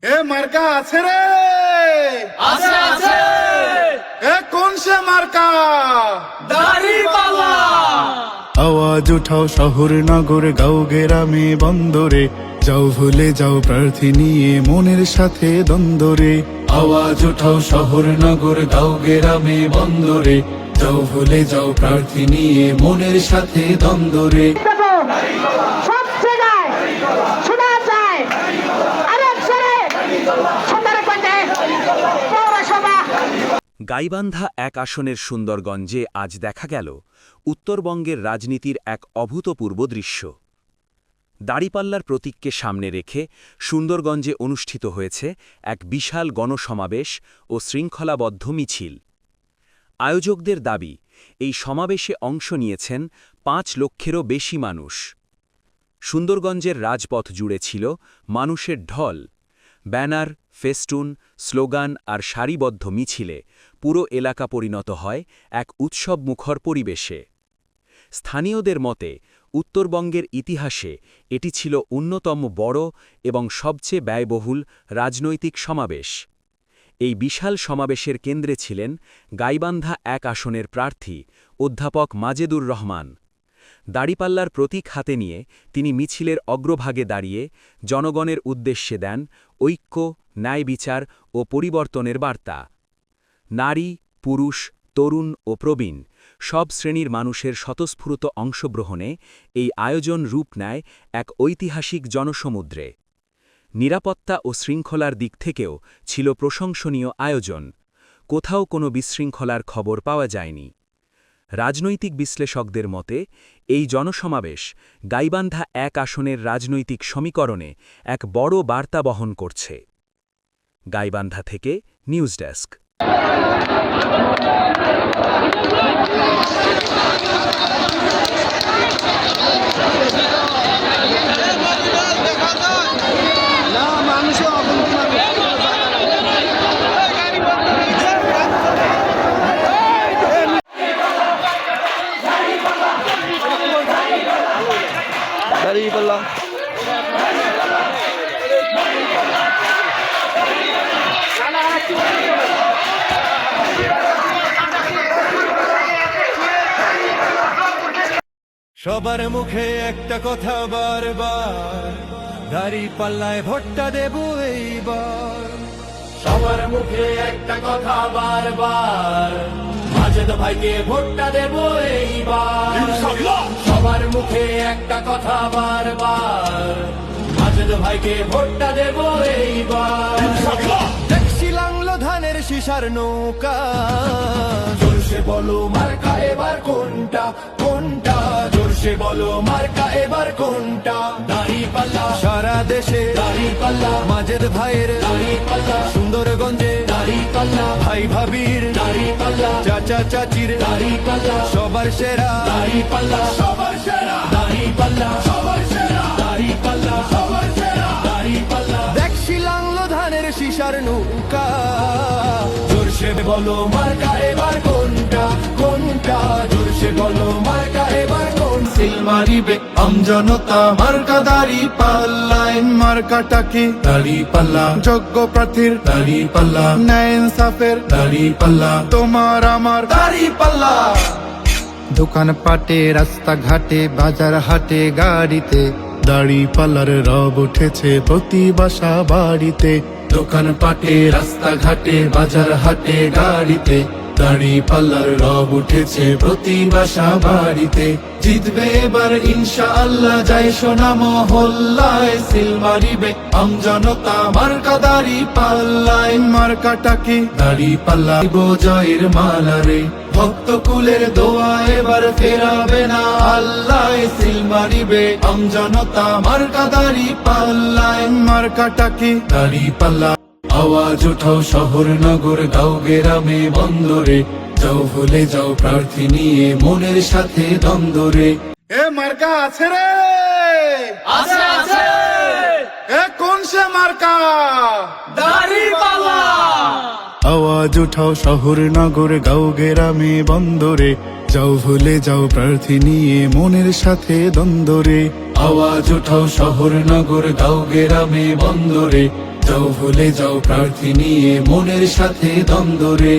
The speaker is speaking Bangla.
এ মার্কা আছে রে, আছে আছে এ কোন সে মার্কা? দাড়িপাল্লা। আওয়াজ উঠাও শহর নগর গাঁও গ্রামে বন্দরে, যাও ভুলে যাও প্রার্থী নিয়ে মনের সাথে দ্বন্দ্বরে। আওয়াজ উঠাও শহর নগর গাঁও গ্রামে বন্দরে, যাও ভুলে যাও প্রার্থী নিয়ে মনের সাথে দ্বন্দ্বরে। সব জায়গায় শোনা যায় আরেক স্বরে সুন্দরগঞ্জে পৌরসভা। গাইবান্ধা এক আসনের সুন্দরগঞ্জে আজ দেখা গেল উত্তরবঙ্গের রাজনীতির এক অভূতপূর্ব দৃশ্য। দাড়িপাল্লার প্রতীককে সামনে রেখে সুন্দরগঞ্জে অনুষ্ঠিত হয়েছে এক বিশাল গণসমাবেশ ও শৃঙ্খলাবদ্ধ মিছিল। আয়োজকদের দাবি, এই সমাবেশে অংশ নিয়েছেন ৫ লক্ষেরও বেশি মানুষ। সুন্দরগঞ্জের রাজপথ জুড়ে ছিল মানুষের ঢল। ব্যানার, ফেস্টুন, স্লোগান আর সারিবদ্ধ মিছিলে পুরো এলাকা পরিণত হয় এক উৎসবমুখর পরিবেশে। স্থানীয়দের মতে, উত্তরবঙ্গের ইতিহাসে এটি ছিল অন্যতম বড় এবং সবচেয়ে ব্যয়বহুল রাজনৈতিক সমাবেশ। এই বিশাল সমাবেশের কেন্দ্রে ছিলেন গাইবান্ধা এক আসনের প্রার্থী অধ্যাপক মাজেদুর রহমান। দাড়িপাল্লার প্রতীক হাতে নিয়ে তিনি মিছিলের অগ্রভাগে দাঁড়িয়ে জনগণের উদ্দেশ্যে দেন ঐক্য, ন্যায় বিচার ও পরিবর্তনের বার্তা। নারী, পুরুষ, তরুণ ও প্রবীণ সব শ্রেণীর মানুষের স্বতঃস্ফূর্ত অংশগ্রহণে এই আয়োজন রূপ নেয় এক ঐতিহাসিক জনসমুদ্রে। নিরাপত্তা ও শৃঙ্খলার দিক থেকেও ছিল প্রশংসনীয় আয়োজন। কোথাও কোনো বিশৃঙ্খলার খবর পাওয়া যায়নি। রাজনৈতিক বিশ্লেষকদের মতে, এই জনসমাবেশ গাইবান্ধা এক আসনের রাজনৈতিক সমীকরণে এক বড় বার্তা বহন করছে। গাইবান্ধা থেকে নিউজ ডেস্ক। দাড়িপাল্লা। সবার মুখে একটা কথা বারবার, দাড়িপাল্লায় ভোটটা দেব এইবার। সবার মুখে একটা কথা বারবার, মাজেদ ভাইকে ভোটটা দেব এইবার। সবার মুখে একটা কথা বারবার, মাজেদ ভাইকে ভোটটা দেব এইবার। দেখছি লাংলো ধানের শিশার নৌকা, জোরসে বলো মার্কা এবার কোনটা কোনটা, জোরসে বলো মার্কা এবার কোনটা। দাড়িপাল্লা, সারা দেশে দাড়িপাল্লা, মাজেদ ভাইয়ের দাড়িপাল্লা, সুন্দরগঞ্জে দাড়িপাল্লা, ভাই ভাবির দাড়িপাল্লা, চাচা চাচির দাড়িপাল্লা, সবার সেরা দাড়িপাল্লা সবার সেরা, দাড়িপাল্লা সবার সেরা, দাড়িপাল্লা সবার সেরা, দাড়িপাল্লা। দেখছি লাংলো ধানের শিশার নৌকা, জোরসে বলো মার্কা এবার কোনটা কোনটা, জোরসে বলো মার্কা এবার কোন। সিলমারিবে আমজনতা মার্কা দাড়িপাল্লা, মার্কাটাকে দাড়িপাল্লা, যোগ্য প্রার্থীর দাড়িপাল্লা, ন্যায় ইনসাফের দাড়িপাল্লা, তোমার আমার দাড়িপাল্লা। দোকান পাটে, রাস্তাঘাটে, বাজার হাটে, গাড়িতে দাড়িপাল্লার রব উঠেছে প্রতি বাসা বাড়িতে। দোকান পাটে, রাস্তাঘাটে, বাজার হাটে, গাড়িতে দাড়িপাল্লার রব উঠেছে প্রতি বাসা বাড়িতে। জিতবে এবার ইনশাআল্লাহ, যাই সোনা মহল্লায়, সিল মারিবে আমজনতা মার্কা দাড়িপাল্লায়, মার্কাটাকে দাড়িপাল্লা। জয়ের মালারে ভক্ত কুলের দোয়া এবার ফেরাবে না আল্লাহ, সিল মারিবে আমজনতা মার্কা দাড়িপাল্লায়, মার্কাটাকে দাড়িপাল্লা। আওয়াজ উঠাও শহর নগর গাঁও গ্রামে বন্দরে, যাও ভুলে যাও প্রার্থী নিয়ে মনের সাথে দ্বন্দ্বরে। এ মার্কা আছে রে, আছে আছে এ কোন সে মার্কা? দাড়িপাল্লা। আওয়াজ উঠাও শহর নগর গাঁও গ্রামে বন্দরে, যাও ভুলে যাও প্রার্থী নিয়ে মনের সাথে দ্বন্দ্বরে। আওয়াজ উঠাও শহর নগর গাঁও গ্রামে বন্দরে, যাও ভুলে যাও প্রার্থী নিয়ে মনের সাথে দ্বন্দ্ব রে।